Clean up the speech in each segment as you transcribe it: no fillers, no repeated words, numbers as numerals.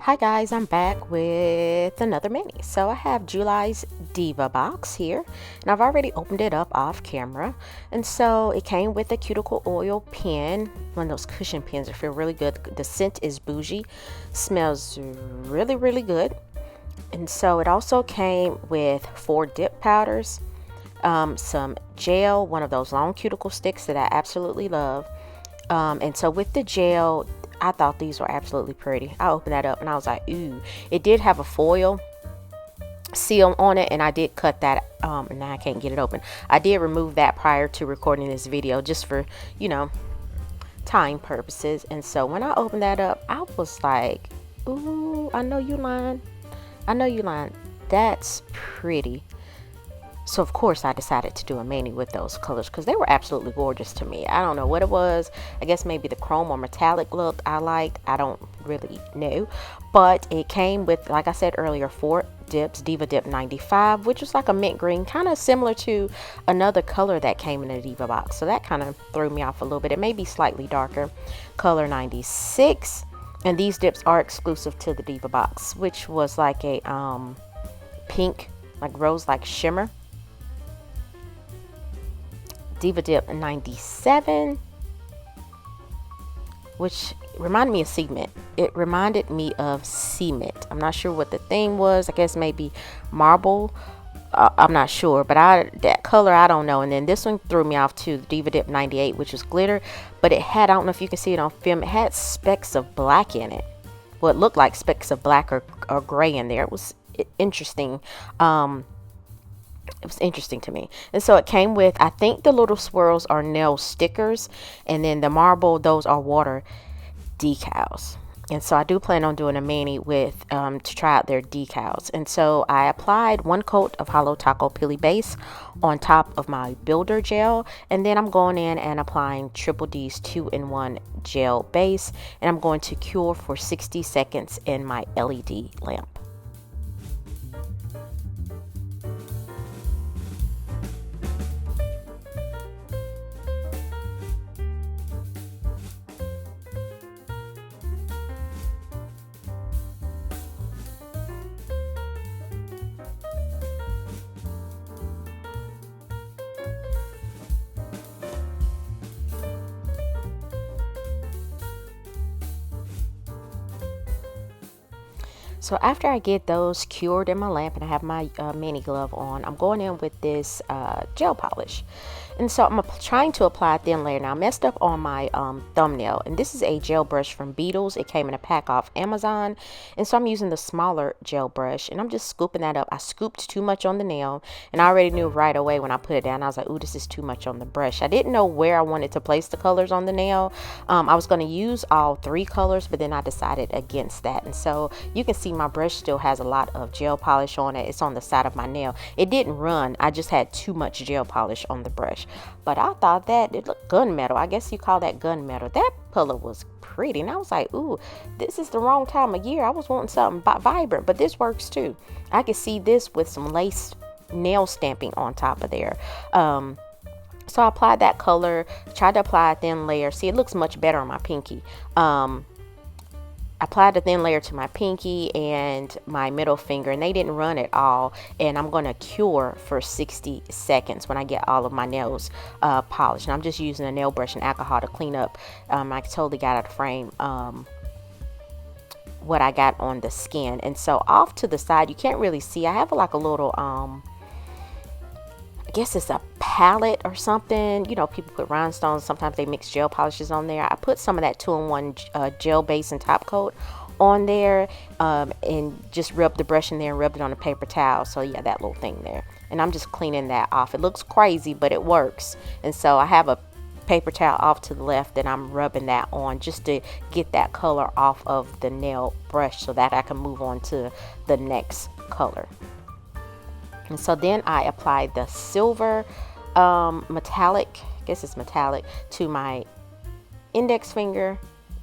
Hi guys, I'm back with another mini. So I have July's Diva Box here, and I've already opened it up off camera. And so it came with a cuticle oil pen, one of those cushion pens that feel really good. The scent is bougie, smells really good. And so it also came with 4 dip powders, some gel, one of those long cuticle sticks that I absolutely love. And so with the gel, I thought these were absolutely pretty. I opened that up and I was like, ooh. It did have a foil seal on it, and I did cut that. Now I can't get it open. I did remove that prior to recording this video, just for, time purposes. And so when I opened that up, I was like, ooh, I know you lying. I know you lying. That's pretty. So of course I decided to do a mani with those colors because they were absolutely gorgeous to me. I don't know what it was. I guess maybe the chrome or metallic look I liked. I don't really know. But it came with, like I said earlier, 4 dips. Diva Dip 95, which was like a mint green, kind of similar to another color that came in the Diva box. So that kind of threw me off a little bit. It may be slightly darker. Color 96. And these dips are exclusive to the Diva box, which was like a pink, like rose like shimmer. Diva Dip 97, which reminded me of cement. It reminded me of cement. I'm not sure what the theme was. I guess maybe marble. I'm not sure, but that color I don't know. And then this one threw me off too. Diva Dip 98, which was glitter, but it had, I don't know if you can see it on film, it had specks of black in it. Well, it looked like specks of black or gray in there. It was interesting. It was interesting to me. And so it came with, I think the little swirls are nail stickers, and then the marble, those are water decals. And so I do plan on doing a mani with to try out their decals. And so I applied 1 coat of Holo Taco Pili Base on top of my builder gel, and then I'm going in and applying Triple D's 2-in-1 gel base, and I'm going to cure for 60 seconds in my LED lamp. So after I get those cured in my lamp and I have my mini glove on, I'm going in with this gel polish. And so I'm trying to apply a thin layer. Now I messed up on my thumbnail, and this is a gel brush from Beetles. It came in a pack off Amazon, and so I'm using the smaller gel brush, and I'm just scooping that up. I scooped too much on the nail, and I already knew right away when I put it down. I was like, ooh, this is too much on the brush. I didn't know where I wanted to place the colors on the nail. I was going to use all 3 colors, but then I decided against that. And so you can see my brush still has a lot of gel polish on it. It's on the side of my nail. It didn't run. I just had too much gel polish on the brush. But I thought that it looked gunmetal. I guess you call that gunmetal. That color was pretty. And I was like, ooh, this is the wrong time of year. I was wanting something vibrant, but this works too. I could see this with some lace nail stamping on top of there. So I applied that color, tried to apply a thin layer. See, it looks much better on my pinky. Applied a thin layer to my pinky and my middle finger, and they didn't run at all. And I'm going to cure for 60 seconds when I get all of my nails polished. And I'm just using a nail brush and alcohol to clean up. I totally got out of frame what I got on the skin. And so off to the side, you can't really see, I have like a little I guess it's a palette or something. You know, people put rhinestones. Sometimes they mix gel polishes on there. I put some of that 2-in-1 gel base and top coat on there, and just rubbed the brush in there and rubbed it on a paper towel. So yeah, that little thing there. And I'm just cleaning that off. It looks crazy, but it works. And so I have a paper towel off to the left, and I'm rubbing that on just to get that color off of the nail brush so that I can move on to the next color. And so then I applied the silver metallic, I guess it's metallic, to my index finger,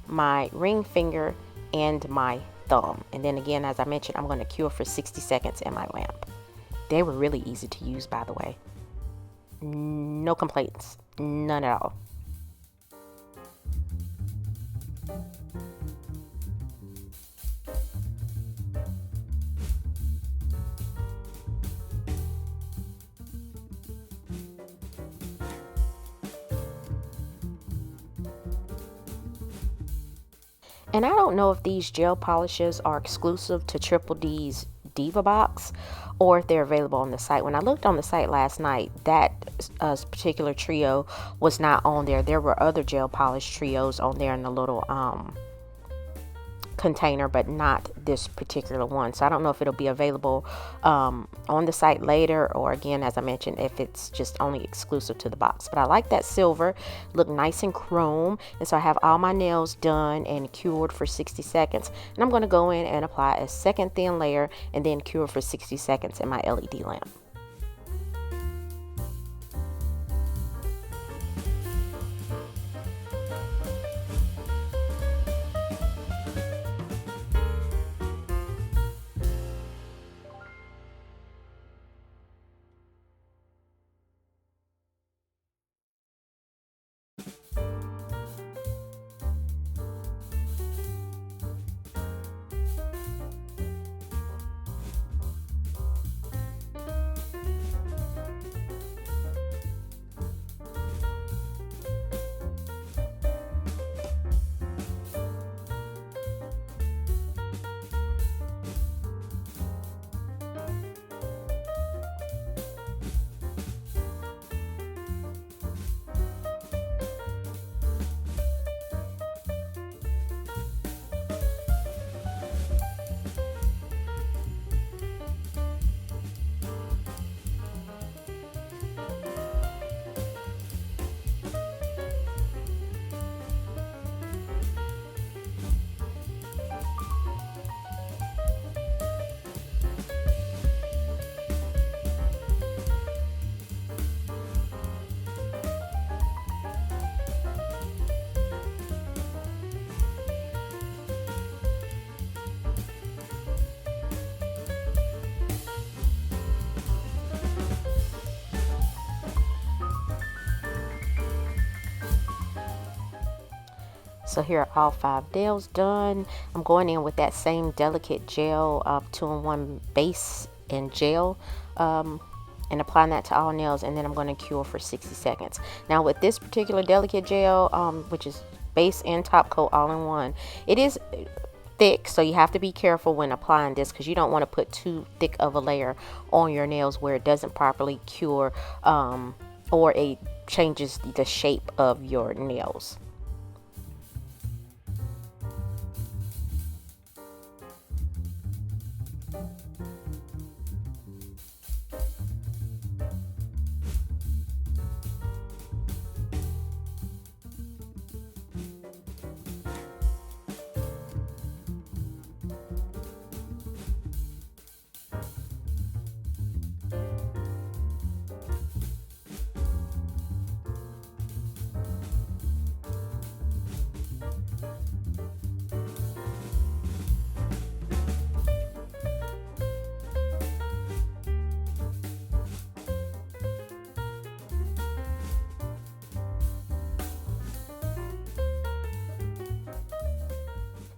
my ring finger, and my thumb. And then again, as I mentioned, I'm going to cure for 60 seconds in my lamp. They were really easy to use, by the way. No complaints, none at all. And I don't know if these gel polishes are exclusive to Triple D's Diva Box or if they're available on the site. When I looked on the site last night, that particular trio was not on there. There were other gel polish trios on there in the little container, but not this particular one. So I don't know if it'll be available on the site later, or again, as I mentioned, if it's just only exclusive to the box. But I like that silver, look nice and chrome. And so I have all my nails done and cured for 60 seconds, and I'm going to go in and apply a second thin layer and then cure for 60 seconds in my LED lamp. So here are all 5 nails done. I'm going in with that same delicate gel, 2-in-1 base and gel, and applying that to all nails, and then I'm going to cure for 60 seconds. Now with this particular delicate gel, which is base and top coat all in one, it is thick, so you have to be careful when applying this, because you don't want to put too thick of a layer on your nails where it doesn't properly cure, or it changes the shape of your nails.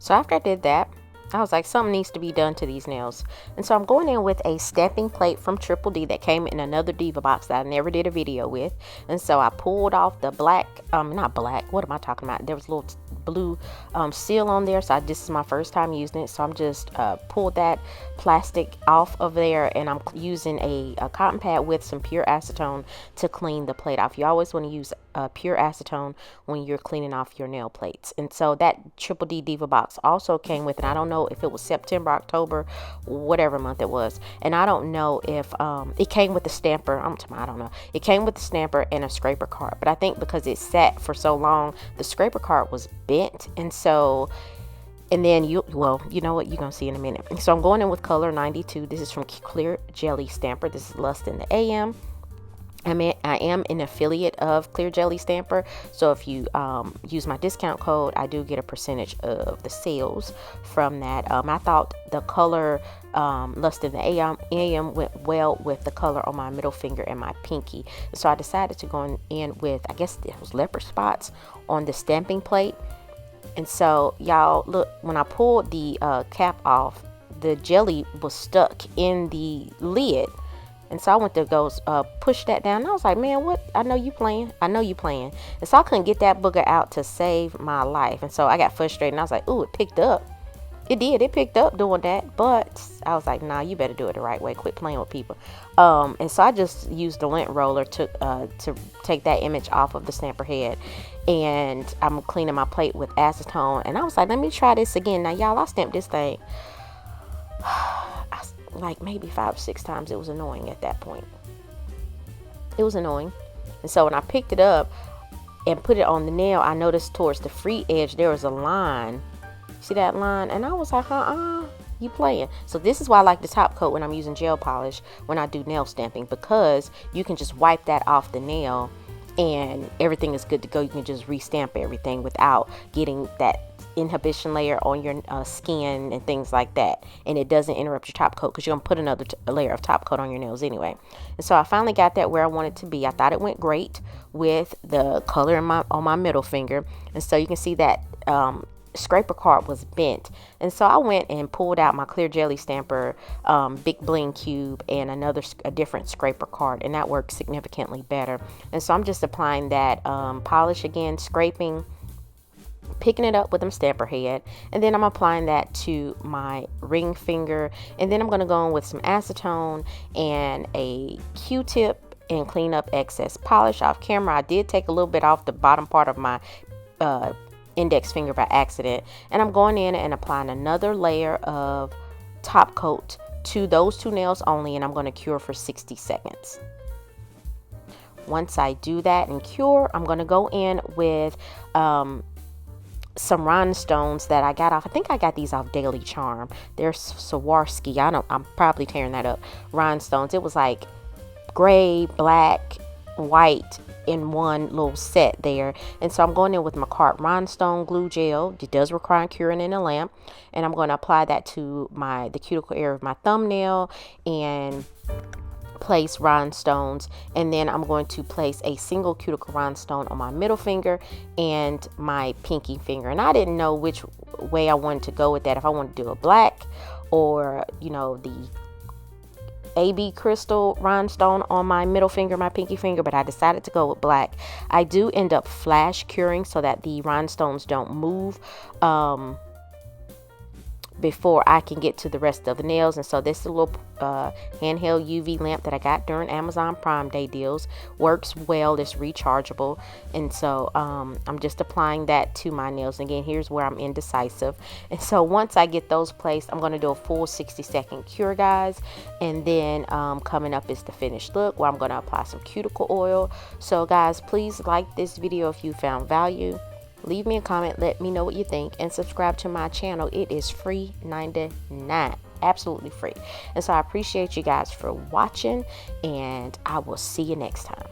So after I did that, I was like, something needs to be done to these nails. And so I'm going in with a stamping plate from Triple D that came in another Diva box that I never did a video with. And so I pulled off the black, not black, what am I talking about? There was a little blue seal on there. So this is my first time using it. So I'm just pulled that plastic off of there, and I'm using a cotton pad with some pure acetone to clean the plate off. You always want to use pure acetone when you're cleaning off your nail plates. And so that Triple D Diva box also came with, and I don't know if it was September, October, whatever month it was, and I don't know if it came with the stamper. I don't know. It came with the stamper and a scraper card, but I think because it sat for so long, the scraper card was bent, and so. And then you know what, you're gonna see in a minute. So I'm going in with color 92. This is from Clear Jelly Stamper. This is Lust in the AM. I am an affiliate of Clear Jelly Stamper, so if you use my discount code, I do get a percentage of the sales from that. I thought the color Lust in the AM went well with the color on my middle finger and my pinky, so I decided to go in with, I guess it was leopard spots on the stamping plate. And so y'all look, when I pulled the cap off, the jelly was stuck in the lid. And so I went to go push that down. And I was like, man, what? I know you playing. I know you playing. And so I couldn't get that booger out to save my life. And so I got frustrated. And I was like, ooh, it picked up. It did. It picked up doing that. But I was like, nah, you better do it the right way. Quit playing with people. And so I just used the lint roller to take that image off of the stamper head. And I'm cleaning my plate with acetone. And I was like, let me try this again. Now, y'all, I stamped this thing like maybe 5 or 6 times. It was annoying at that point. It was annoying. And so when I picked it up and put it on the nail, I noticed towards the free edge there was a line. See that line? And I was like, you playing. So this is why I like the top coat when I'm using gel polish when I do nail stamping, because you can just wipe that off the nail and everything is good to go. You can just restamp everything without getting that inhibition layer on your skin and things like that, and it doesn't interrupt your top coat because you're gonna put another layer of top coat on your nails anyway. And so I finally got that where I wanted to be. I thought it went great with the color on my middle finger, and so you can see that scraper card was bent. And so I went and pulled out my clear jelly stamper, big bling cube, and a different scraper card, and that worked significantly better. And so I'm just applying that polish again, scraping, picking it up with a stamper head, and then I'm applying that to my ring finger, and then I'm going to go in with some acetone and a Q-tip and clean up excess polish off camera. I did take a little bit off the bottom part of my index finger by accident, and I'm going in and applying another layer of top coat to those 2 nails only, and I'm going to cure for 60 seconds. Once I do that and cure, I'm going to go in with some rhinestones that I got off. I think I got these off Daily Charm. They're Swarovski. I'm probably tearing that up. Rhinestones. It was like gray, black, white in one little set there. And so I'm going in with my Carte Rhinestone glue gel. It does require curing in a lamp. And I'm going to apply that to the cuticle area of my thumbnail and place rhinestones, and then I'm going to place a single cuticle rhinestone on my middle finger and my pinky finger. And I didn't know which way I wanted to go with that, if I wanted to do a black or the AB crystal rhinestone on my middle finger, my pinky finger, but I decided to go with black. I do end up flash curing so that the rhinestones don't move before I can get to the rest of the nails. And so this is a little handheld UV lamp that I got during Amazon Prime Day deals. Works well. It's rechargeable. And so I'm just applying that to my nails. And again, here's where I'm indecisive. And so once I get those placed, I'm going to do a full 60-second cure, guys. And then coming up is the finished look, where I'm going to apply some cuticle oil. So guys, please like this video if you found value. Leave me a comment, let me know what you think, and subscribe to my channel. It is free, $99, absolutely free. And so I appreciate you guys for watching, and I will see you next time.